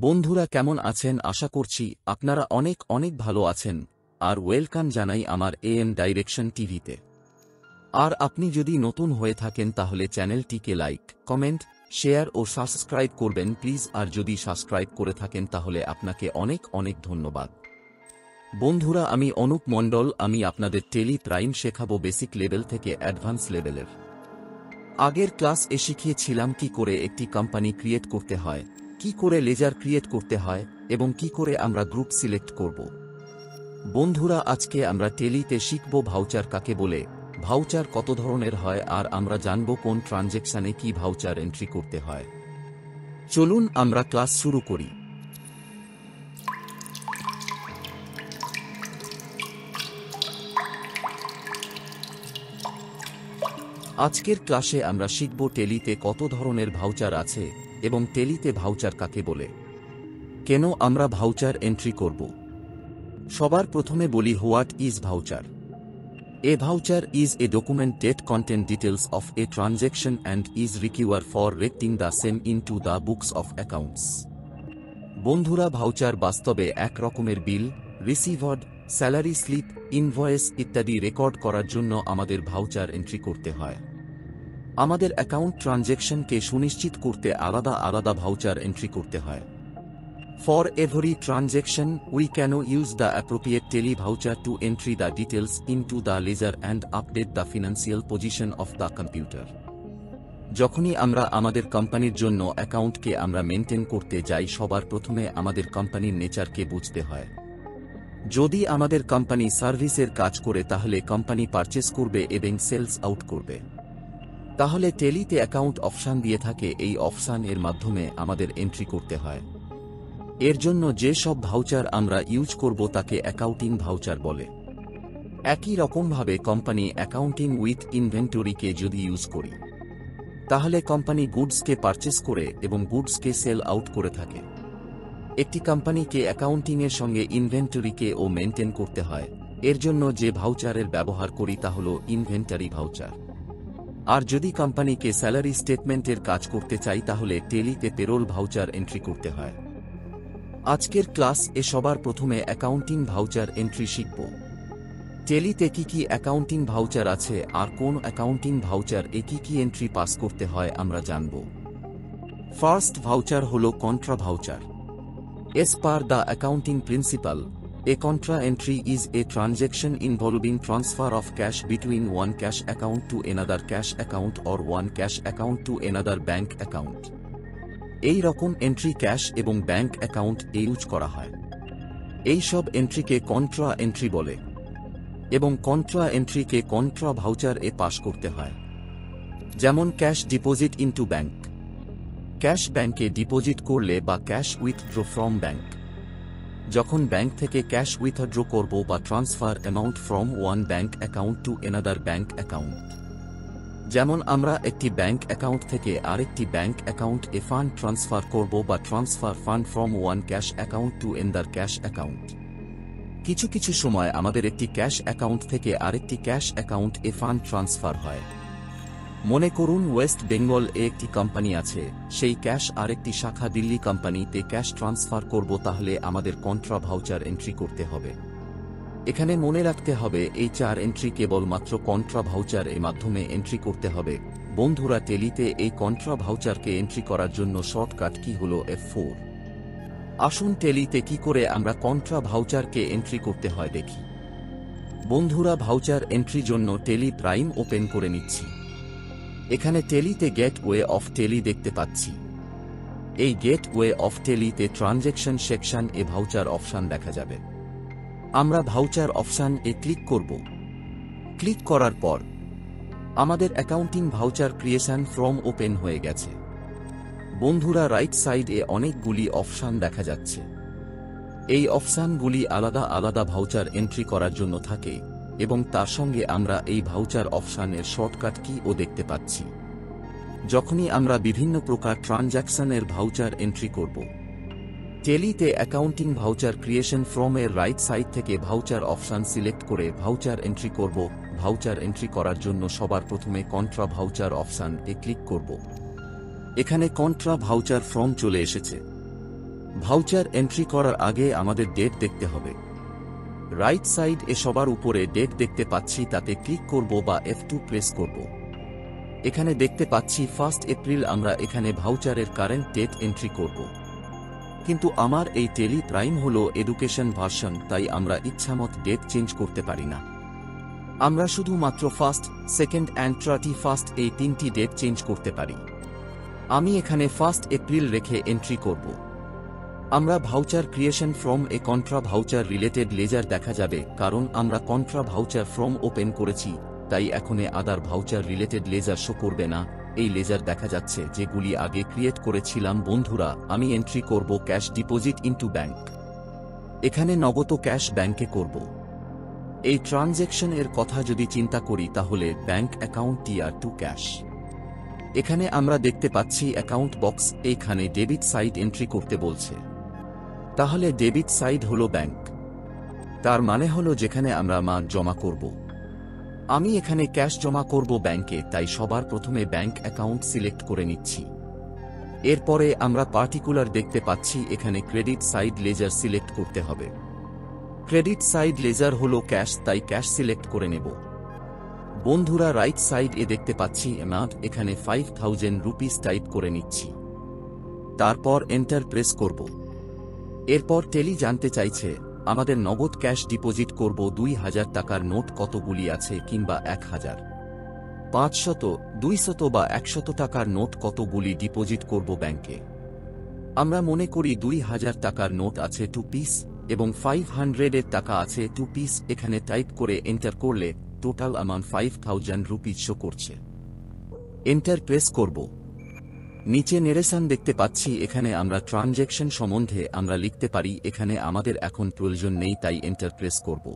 বন্ধুরা কেমন আছেন? আশা করছি আপনারা অনেক অনেক ভালো আছেন আর ওয়েলকাম জানাই আমার এএম ডাইরেকশন টিভিতে। আর আপনি যদি নতুন হয়ে থাকেন তাহলে চ্যানেলটিকে লাইক, কমেন্ট, শেয়ার ও সাবস্ক্রাইব করবেন প্লিজ। আর যদি সাবস্ক্রাইব করে থাকেন তাহলে আপনাকে অনেক অনেক ধন্যবাদ। বন্ধুরা, আমি অনুপ মণ্ডল। আমি আপনাদের টেলি প্রাইম শেখাবো বেসিক লেভেল থেকে অ্যাডভান্স লেভেলের। আগের ক্লাসে শিখিয়েছিলাম কি করে একটি কোম্পানি ক্রিয়েট করতে হয়, কি করে লেজার ক্রিয়েট করতে হয় এবং কি করে আমরা গ্রুপ সিলেক্ট করব। বন্ধুরা, আজকে আমরা টেলিতে শিখব ভাউচার কাকে বলে, ভাউচার কত ধরনের হয় আর আমরা জানব কোন ট্রানজ্যাকশনে কি ভাউচার এন্ট্রি করতে হয়। চলুন আমরা ক্লাস শুরু করি। আজকের ক্লাসে আমরা শিখব টেলিতে কত ধরনের ভাউচার আছে এবং টেলিতে ভাউচার কাকে বলে, কেন আমরা ভাউচার এন্ট্রি করব। সবার প্রথমে বলি, what is voucher? A voucher is a document that contains details of a transaction and is required for recording the same into the books of accounts. বন্ধুরা, ভাউচার বাস্তবে এক রকমের বিল, রিসিভার্ড, স্যালারি স্লিপ, ইনভয়েস ইত্যাদি record করার জন্য আমাদের voucher entry করতে হয়। আমাদের অ্যাকাউন্ট ট্রানজ্যাকশনকে সুনিশ্চিত করতে আলাদা আলাদা ভাউচার এন্ট্রি করতে হয়। For every transaction, we can use the appropriate tele voucher to entry the details into the ledger and update the financial position of the computer. যখনই আমরা আমাদের কোম্পানির জন্য অ্যাকাউন্টকে আমরা মেনটেন করতে যাই, সবার প্রথমে আমাদের কোম্পানির নেচারকে বুঝতে হয়। যদি আমাদের কোম্পানি সার্ভিসের কাজ করে তাহলে কোম্পানি পারচেস করবে এবং সেলস আউট করবে। তাহলে টেলিতে অ্যাকাউন্ট অপশন দিয়ে থাকে, এই অপশন এর মাধ্যমে আমাদের এন্ট্রি করতে হয়। এর জন্য যে সব ভাউচার আমরা ইউজ করব তাকে অ্যাকাউন্টিং ভাউচার বলে। একই রকমভাবে কোম্পানি অ্যাকাউন্টিং উইথ ইনভেন্টরিকে যদি ইউজ করি তাহলে কোম্পানি গুডসকে পারচেস করে এবং গুডসকে সেল আউট করে থাকে। একটি কোম্পানিকে অ্যাকাউন্টিংয়ের সঙ্গে ইনভেন্টরিকে ও মেনটেন করতে হয়। এর জন্য যে ভাউচারের ব্যবহার করি তা হল ইনভেন্টরি ভাউচার। আর যদি কোম্পানিকে স্যালারি স্টেটমেন্টের কাজ করতে চাই তাহলে টেলিতে পেরোল ভাউচার এন্ট্রি করতে হয়। আজকের ক্লাস এ সবার প্রথমে অ্যাকাউন্টিং ভাউচার এন্ট্রি শিখব। টেলিতে কি কি অ্যাকাউন্টিং ভাউচার আছে আর কোন অ্যাকাউন্টিং ভাউচার এ কি কি এন্ট্রি পাস করতে হয় আমরা জানব। ফার্স্ট ভাউচার হল contra voucher. S per the accounting principal, a contra entry is a transaction involving transfer of cash between one cash account to another cash account or one cash account to another bank account. এই রকম entry cash এবং bank account use করা হয়। এই সব এন্ট্রিকে contra entry বলে এবং কন্ট্রা এন্ট্রিকে কন্ট্রা ভাউচার এ পাস করতে হয়। যেমন cash deposit into bank, cash ব্যাংকে ডিপোজিট করলে বা ক্যাশ উইথড্র ফ্রম ব্যাংক, যখন ব্যাংক থেকে ক্যাশ উইথড্র করব বা transfer amount from one bank account to another bank account. যেমন আমরা একটি ব্যাংক অ্যাকাউন্ট থেকে আরেকটি ব্যাংক অ্যাকাউন্ট এ ফান্ড ট্রান্সফার করব বা transfer fund from one cash account to another cash account. কিছু কিছু সময় আমাদের একটি ক্যাশ অ্যাকাউন্ট থেকে আরেকটি ক্যাশ অ্যাকাউন্ট এ ফান্ড ট্রান্সফার হয়। মনে করুন ওয়েস্ট বেঙ্গল এ একটি কোম্পানি আছে, সেই ক্যাশ আরেকটি শাখা দিল্লি কোম্পানিতে ক্যাশ ট্রান্সফার করব, তাহলে আমাদের কন্ট্রা ভাউচার এন্ট্রি করতে হবে। এখানে মনে রাখতে হবে এই চার এন্ট্রি কেবলমাত্র কন্ট্রা ভাউচার এর মাধ্যমে এন্ট্রি করতে হবে। বন্ধুরা, টেলিতে এই কন্ট্রা ভাউচারকে এন্ট্রি করার জন্য শর্টকাট কি হল F4। আসুন টেলিতে কি করে আমরা কন্ট্রা ভাউচারকে এন্ট্রি করতে হয় দেখি। বন্ধুরা, ভাউচার এন্ট্রির জন্য টেলি প্রাইম ওপেন করে নিচ্ছি। এখানে টেলিতে গেটওয়ে অফ টেলি দেখতে পাচ্ছি। এই গেটওয়ে অফ টেলিতে ট্রানজ্যাকশন সেকশন এ ভাউচার অপশন দেখা যাবে। আমরা ভাউচার অপশন এ ক্লিক করব। ক্লিক করার পর আমাদের accounting voucher creation form open হয়ে গেছে। বন্ধুরা, রাইট সাইড এ অনেকগুলি অপশন দেখা যাচ্ছে। এই অপশনগুলি আলাদা আলাদা ভাউচার এন্ট্রি করার জন্য থাকে এবং তার সঙ্গে আমরা এই ভাউচার অপশনের শর্টকাট কি ও দেখতে পাচ্ছি যখনই আমরা বিভিন্ন প্রকার ট্রানজ্যাকশনের ভাউচার এন্ট্রি করব। টেলিতে অ্যাকাউন্টিং ভাউচার ক্রিয়েশন ফর্ম এর রাইট সাইড থেকে ভাউচার অপশন সিলেক্ট করে ভাউচার এন্ট্রি করব। ভাউচার এন্ট্রি করার জন্য সবার প্রথমে কন্ট্রা ভাউচার অপশন এ ক্লিক করব। এখানে কন্ট্রা ভাউচার ফর্ম চলে এসেছে। ভাউচার এন্ট্রি করার আগে আমাদের ডেট দেখতে হবে। রাইট সাইড এ সবার উপরে ডেট দেখতে পাচ্ছি, তাতে ক্লিক করব বা F2 প্রেস করব। এখানে দেখতে পাচ্ছি 1 এপ্রিল। আমরা এখানে ভাউচারের কারেন্ট ডেট এন্ট্রি করব। কিন্তু আমার এই টেলি প্রাইম হলো এডুকেশন ভার্সন, তাই আমরা ইচ্ছামত ডেট চেঞ্জ করতে পারি না। আমরা শুধুমাত্র 1, 2 and 31 এই 3টি ডেট চেঞ্জ করতে পারি। আমি এখানে 1 এপ্রিল রেখে এন্ট্রি করব। আমরা voucher creation from a contra voucher related ledger দেখা যাবে, কারণ আমরা কন্ট্রা ভাউচার ফ্রম ওপেন করেছি, তাই এখনে আদার ভাউচার রিলেটেড লেজার শো করবে না। এই লেজার দেখা যাচ্ছে যেগুলি আগে ক্রিয়েট করেছিলাম। বন্ধুরা, আমি এন্ট্রি করব ক্যাশ ডিপোজিট ইনটু ব্যাংক। এখানে নগদ ক্যাশ ব্যাংকে করব। এই ট্রানজ্যাকশন এর কথা যদি চিন্তা করি তাহলে bank account TR to cash. এখানে আমরা দেখতে পাচ্ছি অ্যাকাউন্ট বক্স, এইখানে ডেবিট সাইড এন্ট্রি করতে বলছে। তাহলে ডেবিট সাইড হলো ব্যাংক, তার মানে হলো যেখানে আমরা মান জমা করব। আমি এখানে ক্যাশ জমা করব ব্যাংকে, তাই সবার প্রথমে ব্যাংক অ্যাকাউন্ট সিলেক্ট করে নিচ্ছি। এরপরে আমরা পার্টিকুলার দেখতে পাচ্ছি এখানে ক্রেডিট সাইড লেজার সিলেক্ট করতে হবে। ক্রেডিট সাইড লেজার হলো ক্যাশ, তাই ক্যাশ সিলেক্ট করে নেব। বন্ধুরা, রাইট সাইড এ দেখতে পাচ্ছি অ্যামাউন্ট, এখানে 5000 রুপিস টাইপ করে নিচ্ছি। তারপর এন্টার প্রেস করব। এরপর টেলি জানতে চাইছে আমাদের নগদ ক্যাশ ডিপোজিট করব 2000 টাকার নোট কতগুলি আছে, কিংবা 1000, 500, 200 বা 100 টাকার নোট কতগুলি ডিপোজিট করব ব্যাংকে। আমরা মনে করি 2000 টাকার নোট আছে 2 পিস এবং 500 এর টাকা আছে 2 পিস। এখানে টাইপ করে এন্টার করলে টোটাল অ্যামাউন্ট 5000 রুপিস শো করছে। এন্টার প্রেস করব। নিচে নেরেশন দেখতে পাচ্ছি, এখানে আমরা ট্রানজ্যাকশন সম্বন্ধে আমরা লিখতে পারি। এখানে আমাদের এখন প্রয়োজন নেই, তাই এন্টার প্রেস করব।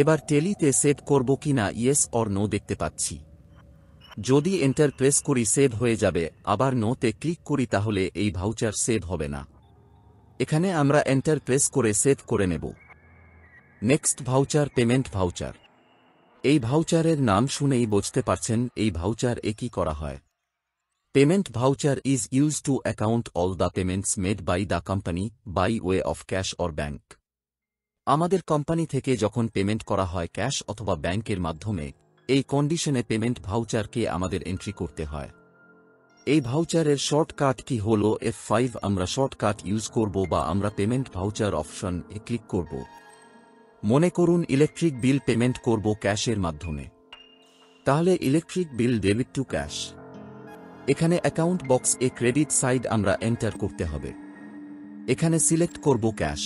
এবার টেলিতে সেভ করব কিনা ইয়েস অর নো দেখতে পাচ্ছি। যদি এন্টার প্রেস করি সেভ হয়ে যাবে, আবার নোতে ক্লিক করি তাহলে এই ভাউচার সেভ হবে না। এখানে আমরা এন্টার প্রেস করে সেভ করে নেব। Next voucher, payment voucher. এই ভাউচারের নাম শুনেই বুঝতে পারছেন এই ভাউচার এ কি করা হয়। Payment voucher is used to account all the payments made by the company by way of cash or bank. আমাদের কোম্পানি থেকে যখন পেমেন্ট করা হয় ক্যাশ অথবা ব্যাংকের মাধ্যমে, এই কন্ডিশনে পেমেন্ট ভাউচারকে আমাদের এন্ট্রি করতে হয়। এই ভাউচারের শর্টকাট কি হলো F5। আমরা শর্টকাট ইউজ করব বা আমরা পেমেন্ট ভাউচার অপশন এ ক্লিক করব। মনে করুন ইলেকট্রিক বিল পেমেন্ট করব ক্যাশের মাধ্যমে, তাহলে electric bill debit two cash. এখানে অ্যাকাউন্ট বক্স এ ক্রেডিট সাইড আমরা এন্টার করতে হবে। এখানে সিলেক্ট করব ক্যাশ।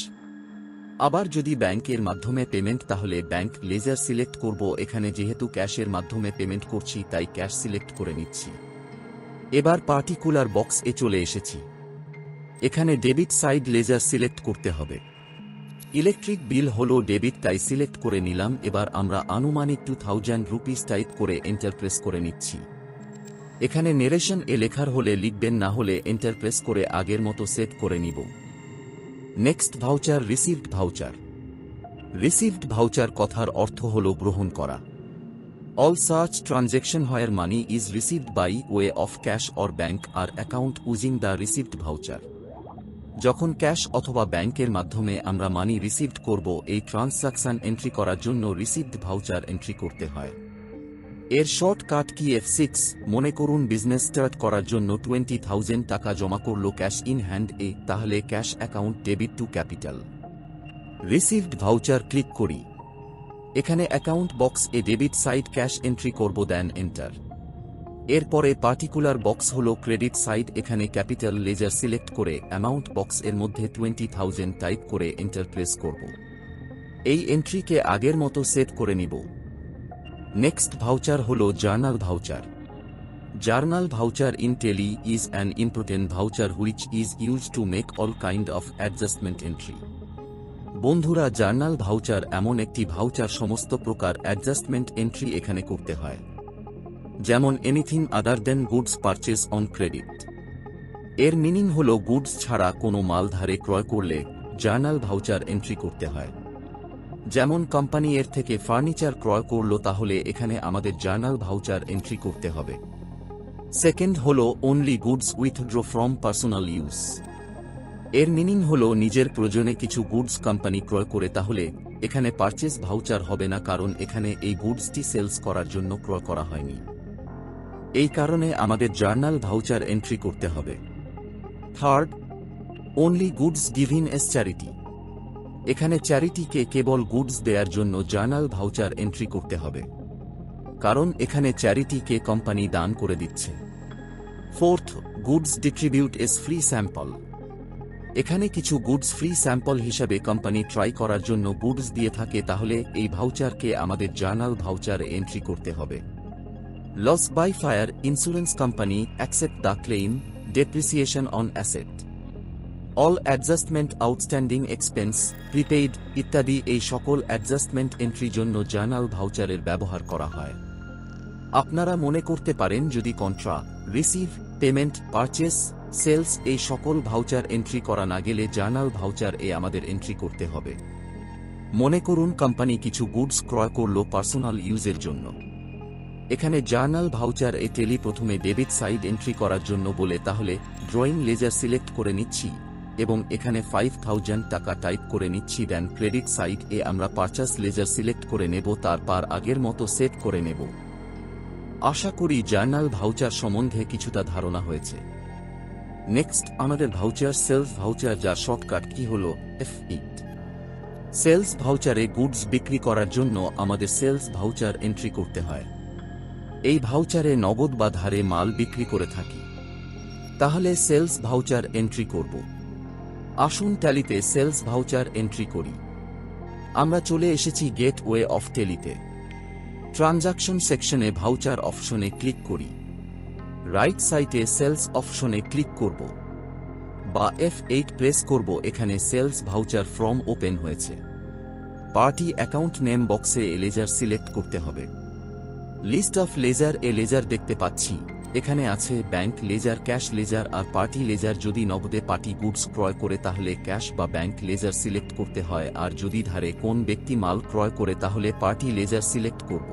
আবার যদি ব্যাংকের মাধ্যমে পেমেন্ট তাহলে ব্যাংক লেজার সিলেক্ট করব। এখানে যেহেতু ক্যাশের মাধ্যমে পেমেন্ট করছি তাই ক্যাশ সিলেক্ট করে নিচ্ছি। এবার পার্টিকুলার বক্স এ চলে এসেছি। এখানে ডেবিট সাইড লেজার সিলেক্ট করতে হবে। ইলেকট্রিক বিল হলো ডেবিট, তাই সিলেক্ট করে নিলাম। এবার আমরা আনুমানিক 2000 রুপিস টাইপ করে এন্টার প্রেস করে নিচ্ছি। এখানে নেরেশন এ লেখার হলে লিখবেন, না হলে এন্টার প্রেস করে আগের মতো সেট করে নিব। Next voucher, received voucher. Received voucher কথার অর্থ হল গ্রহণ করা। অল সার্চ transaction where money is received by way of cash or bank are account using the received voucher. যখন ক্যাশ অথবা ব্যাংকের মাধ্যমে আমরা মানি রিসিভড করব, এই ট্রান্সাকশন এন্ট্রি করার জন্য রিসিভড ভাউচার এন্ট্রি করতে হয়। এর শর্টকাট কি F6। মনে করুন বিজনেস স্টার্ট করার জন্য 20,000 টাকা জমা করলো ক্যাশ ইন হ্যান্ড এ, তাহলে cash account debit two capital. Received voucher click করি। এখানে অ্যাকাউন্ট বক্স এ ডেবিট সাইড ক্যাশ এন্ট্রি করব, দেন এন্টার। এরপরে পার্টিকুলার বক্স হলো ক্রেডিট সাইড। এখানে ক্যাপিটাল লেজার সিলেক্ট করে অ্যামাউন্ট বক্স এর মধ্যে 20,000 টাইপ করে এন্টার প্রেস করব। এই এন্ট্রিকে আগের মতো সেট করে নিব। নেক্সট ভাউচার হলো journal voucher. Journal voucher in Tally is an important voucher which is use to make all kind of adjustment entry. বন্ধুরা, জার্নাল ভাউচার এমন একটি ভাউচার সমস্ত প্রকার অ্যাডজাস্টমেন্ট এন্ট্রি এখানে করতে হয়, যেমন anything other than goods purchase on credit. এর মিনিং হল গুডস ছাড়া কোনো মাল ধারে ক্রয় করলে জার্নাল ভাউচার এন্ট্রি করতে হয়। যেমন কোম্পানি এর থেকে ফার্নিচার ক্রয় করলো, তাহলে এখানে আমাদের জার্নাল ভাউচার এন্ট্রি করতে হবে। সেকেন্ড হলো only goods withdraw from personal use. এর মিনিং হল নিজের প্রয়োজনে কিছু গুডস কোম্পানি ক্রয় করে, তাহলে এখানে পারচেজ ভাউচার হবে না, কারণ এখানে এই গুডসটি সেলস করার জন্য ক্রয় করা হয়নি। এই কারণে আমাদের জার্নাল ভাউচার এন্ট্রি করতে হবে। Third, only goods given S charity. এখানে চ্যারিটিকে কেবল গুডস দেওয়ার জন্য জার্নাল ভাউচার এন্ট্রি করতে হবে, কারণ এখানে চ্যারিটিকে কোম্পানি দান করে দিচ্ছে। Fourth, goods distribute S free sample. এখানে কিছু গুডস ফ্রি স্যাম্পল হিসাবে কোম্পানি ট্রাই করার জন্য গুডস দিয়ে থাকে, তাহলে এই ভাউচারকে আমাদের জার্নাল ভাউচার এন্ট্রি করতে হবে। Loss by fire insurance company accept the claim, depreciation on asset, all adjustment outstanding expense, prepaid ইত্যাদি, এই সকল অ্যাডজাস্টমেন্ট এন্ট্রি জন্য জার্নাল ভাউচারের ব্যবহার করা হয়। আপনারা মনে করতে পারেন, যদি contra, receive, payment, purchase, sales এই সকল ভাউচার এন্ট্রি করা না গেলে জার্নাল ভাউচার আমাদের এন্ট্রি করতে হবে। মনে করুন কোম্পানি কিছু গুডস ক্রয় করল পার্সোনাল ইউজের জন্য। এখানে জার্নাল ভাউচার টেলি প্রথমে ডেবিট সাইড এন্ট্রি করার জন্য বলে, তাহলে ড্রয়িং লেজার সিলেক্ট করে নিচ্ছি এবং এখানে 5000 টাকা টাইপ করে নিচ্ছি। দেন ক্রেডিট সাইড আমরা পারচেস লেজার সিলেক্ট করে নেব, তারপর আগের মতো সেট করে নেব। আশা করি জার্নাল ভাউচার সম্বন্ধে কিছুটা ধারণা হয়েছে। নেক্সট আমাদের ভাউচার সেলস ভাউচার, যার শর্টকাট কি হল F8। সেলস ভাউচারে গুডস বিক্রি করার জন্য আমাদের সেলস ভাউচার এন্ট্রি করতে হয়। এই ভাউচারে নগদ বা ধারে মাল বিক্রি করে থাকি, তাহলে সেলস ভাউচার এন্ট্রি করব। আসুন ট্যালিতে সেলস ভাউচার এন্ট্রি করি। আমরা চলে এসেছি গেটওয়ে অফ টেলিতে। ট্রানজাকশন সেকশনে ভাউচার অপশনে ক্লিক করি। রাইট সাইডে সেলস অপশনে ক্লিক করব বা F8 প্রেস করব। এখানে সেলস ভাউচার ফর্ম ওপেন হয়েছে। পার্টি অ্যাকাউন্ট নেম বক্সে লেজার সিলেক্ট করতে হবে। লিস্ট অফ লেজার লেজার দেখতে পাচ্ছি, এখানে আছে ব্যাংক লেজার, ক্যাশ লেজার আর পার্টি লেজার। যদি নগদে পার্টি গুডস ক্রয় করে তাহলে ক্যাশ বা ব্যাংক লেজার সিলেক্ট করতে হয়, আর যদি ধারে কোন ব্যক্তি মাল ক্রয় করে তাহলে পার্টি লেজার সিলেক্ট করব।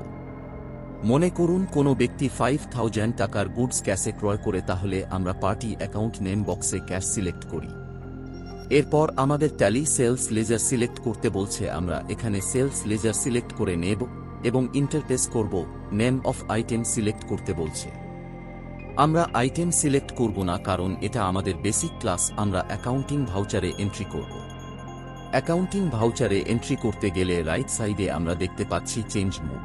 মনে করুন কোনো ব্যক্তি 5000 টাকার গুডস ক্যাশে ক্রয় করে, তাহলে আমরা পার্টি অ্যাকাউন্ট নেম বক্সে ক্যাশ সিলেক্ট করি। এরপর আমাদের ট্যালি সেলস লেজার সিলেক্ট করতে বলছে, আমরা এখানে সেলস লেজার সিলেক্ট করে নেব এবং ইন্টারফেস করব। নেম অফ আইটেম সিলেক্ট করতে বলছে। আমরা আইটেম সিলেক্ট করব না, কারণ এটা আমাদের বেসিক ক্লাস। আমরা অ্যাকাউন্টিং ভাউচারে এন্ট্রি করব। অ্যাকাউন্টিং ভাউচারে এন্ট্রি করতে গেলে রাইট সাইডে আমরা দেখতে পাচ্ছি চেঞ্জ মোড।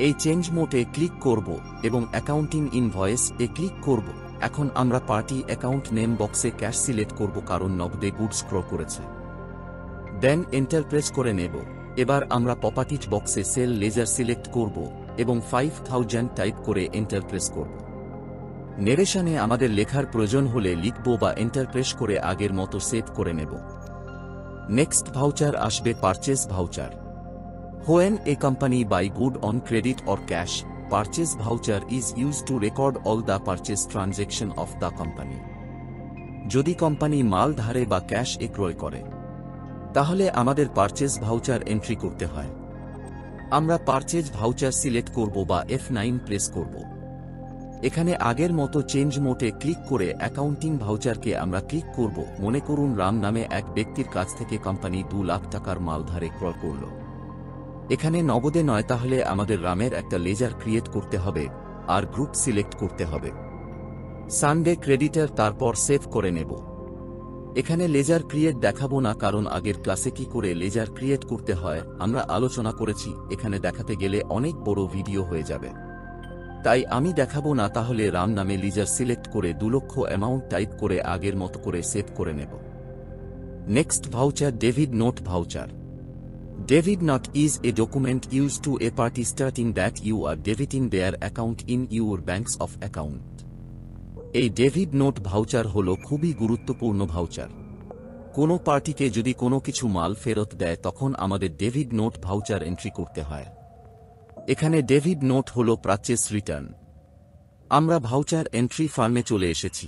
এই চেঞ্জ মোডে ক্লিক করব এবং অ্যাকাউন্টিং ইনভয়েস ক্লিক করব। এখন আমরা পার্টি অ্যাকাউন্ট নেম বক্সে ক্যাশ সিলেক্ট করব, কারণ নগদে গুডস ক্রয় করেছে। দেন এন্টার প্রেস করে নেব। এবার আমরা প্রপার্টিজ বক্সে সেল লেজার সিলেক্ট করব এবং 5000 টাইপ করে এন্টার প্রেস করব। নেরেশনে আমাদের লেখার প্রয়োজন হলে লিখব বা এন্টার প্রেস করে আগের মতো সেভ করে নেব। নেক্সট ভাউচার আসবে purchase voucher. When a company buy good on credit or cash, purchase voucher is used to record all the purchase transaction of the company. যদি কোম্পানি মাল ধারে বা ক্যাশ ক্রয় করে, তাহলে আমাদের পারচেজ ভাউচার এন্ট্রি করতে হয়। আমরা পারচেজ ভাউচার সিলেক্ট করব বা F9 প্রেস করব। এখানে আগের মতো চেঞ্জ মোডে ক্লিক করে অ্যাকাউন্টিং ভাউচারকে আমরা ক্লিক করব। মনে করুন রাম নামে এক ব্যক্তির কাছ থেকে কোম্পানি 2 লাখ টাকার মাল ধারে ক্রয় করল। এখানে নগদে নয়, তাহলে আমাদের রামের একটা লেজার ক্রিয়েট করতে হবে আর গ্রুপ সিলেক্ট করতে হবে। সানডে ক্রেডিটার, তারপর সেভ করে নেব। এখানে লেজার ক্রিয়েট দেখাবো না, কারণ আগের ক্লাসে কি করে লেজার ক্রিয়েট করতে হয় আমরা আলোচনা করেছি। এখানে দেখাতে গেলে অনেক বড় ভিডিও হয়ে যাবে, তাই আমি দেখাবো না। তাহলে রাম নামে লেজার সিলেক্ট করে 2 লক্ষ অ্যামাউন্ট টাইপ করে আগের মতো করে সেভ করে নেব। Next voucher David note voucher. Debit note is a document used to a party stating that you are debiting their account in your banks of account. এই David note voucher হলো খুবই গুরুত্বপূর্ণ ভাউচার। কোনো পার্টিকে যদি কোনো কিছু মাল ফেরত দেয়, তখন আমাদের ডেভিড নোট ভাউচার এন্ট্রি করতে হয়। এখানে ডেভিড নোট হলো পারচেজ রিটার্ন। আমরা ভাউচার এন্ট্রি ফর্মে চলে এসেছি।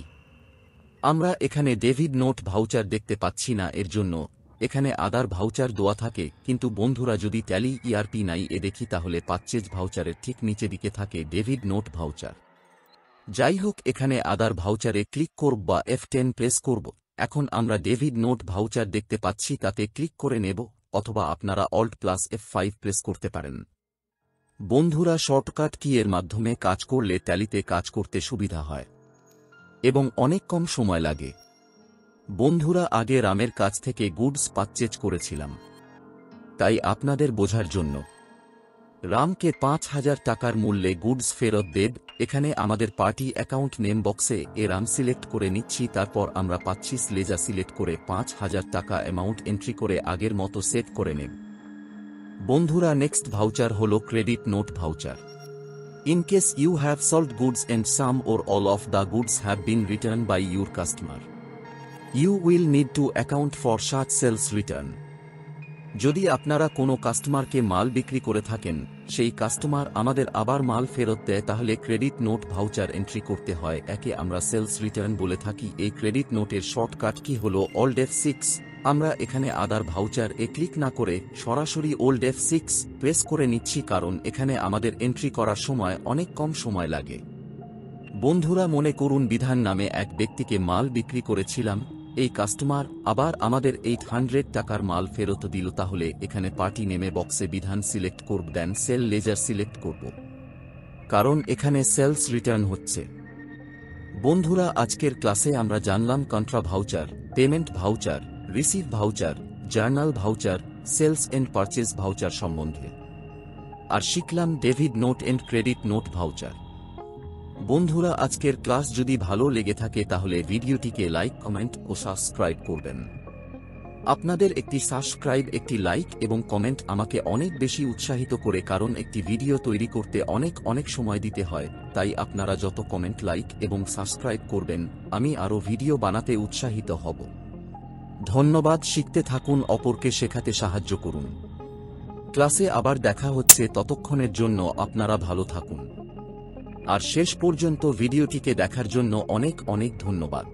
আমরা এখানে ডেভিড নোট ভাউচার দেখতে পাচ্ছি না, এর জন্য এখানে আদার ভাউচার দেওয়া থাকে। কিন্তু বন্ধুরা, যদি ট্যালি ERP নাই দেখি, তাহলে পারচেজ ভাউচারের ঠিক নিচে দিকে থাকে ডেভিড নোট ভাউচার। যাই হোক, এখানে আদার ভাউচারে ক্লিক করব বা F10 প্রেস করব। এখন আমরা ডেভিড নোট ভাউচার দেখতে পাচ্ছি, তাতে ক্লিক করে নেব, অথবা আপনারা Alt+F5 প্রেস করতে পারেন। বন্ধুরা, শর্টকাট কি এর মাধ্যমে কাজ করলে ট্যালিতে কাজ করতে সুবিধা হয় এবং অনেক কম সময় লাগে। বন্ধুরা, আগে রামের কাছ থেকে গুডস পারচেজ করেছিলাম, তাই আপনাদের বোঝার জন্য রামকে ৫,০০০ টাকার মূল্যে গুডস ফেরত দেব। এখানে আমাদের পার্টি অ্যাকাউন্ট নেম বক্সে রাম সিলেক্ট করে নিচ্ছি, তারপর আমরা পাচ্ছি লেজা সিলেক্ট করে ৫,০০০ টাকা অ্যামাউন্ট এন্ট্রি করে আগের মতো সেট করে নেব। বন্ধুরা, নেক্সট ভাউচার হল credit note voucher. In case you have sold goods and some or all of the goods have been return by your customer, you will need to account for such sales return. যদি আপনারা কোনো কাস্টমারকে মাল বিক্রি করে থাকেন, সেই customer আমাদের আবার মাল ফেরত দেয়, তাহলে ক্রেডিট নোট ভাউচার এন্ট্রি করতে হয়। একে আমরা সেলস রিটার্ন বলে থাকি। এই ক্রেডিট নোটের শর্টকাট কি হল Alt+F6। আমরা এখানে আদার ভাউচার ক্লিক না করে সরাসরি Alt+F6 প্রেস করে নিচ্ছি, কারণ এখানে আমাদের এন্ট্রি করার সময় অনেক কম সময় লাগে। বন্ধুরা, মনে করুন বিধান নামে এক ব্যক্তিকে মাল বিক্রি করেছিলাম, এই কাস্টমার আবার আমাদের 800 টাকার মাল ফেরত দিল, তাহলে এখানে পার্টি নেমে বক্সে বিধান সিলেক্ট করব, দেন সেল লেজার সিলেক্ট করব, কারণ এখানে সেলস রিটার্ন হচ্ছে। বন্ধুরা, আজকের ক্লাসে আমরা জানলাম contra voucher, payment voucher, receive voucher, journal voucher, sales and purchase voucher সম্বন্ধে, আর শিখলাম ডেভিড note and credit note voucher. বন্ধুরা, আজকের ক্লাস যদি ভালো লেগে থাকে তাহলে ভিডিওটিকে লাইক, কমেন্ট ও সাবস্ক্রাইব করবেন। আপনাদের একটি সাবস্ক্রাইব, একটি লাইক এবং কমেন্ট আমাকে অনেক বেশি উৎসাহিত করে, কারণ একটি ভিডিও তৈরি করতে অনেক সময় দিতে হয়। তাই আপনারা যত কমেন্ট, লাইক এবং সাবস্ক্রাইব করবেন, আমি আরও ভিডিও বানাতে উৎসাহিত হব। ধন্যবাদ। শিখতে থাকুন, অপরকে শেখাতে সাহায্য করুন। ক্লাসে আবার দেখা হচ্ছে, ততক্ষণের জন্য আপনারা ভালো থাকুন। আর শেষ পর্যন্ত ভিডিওটিকে দেখার জন্য অনেক ধন্যবাদ।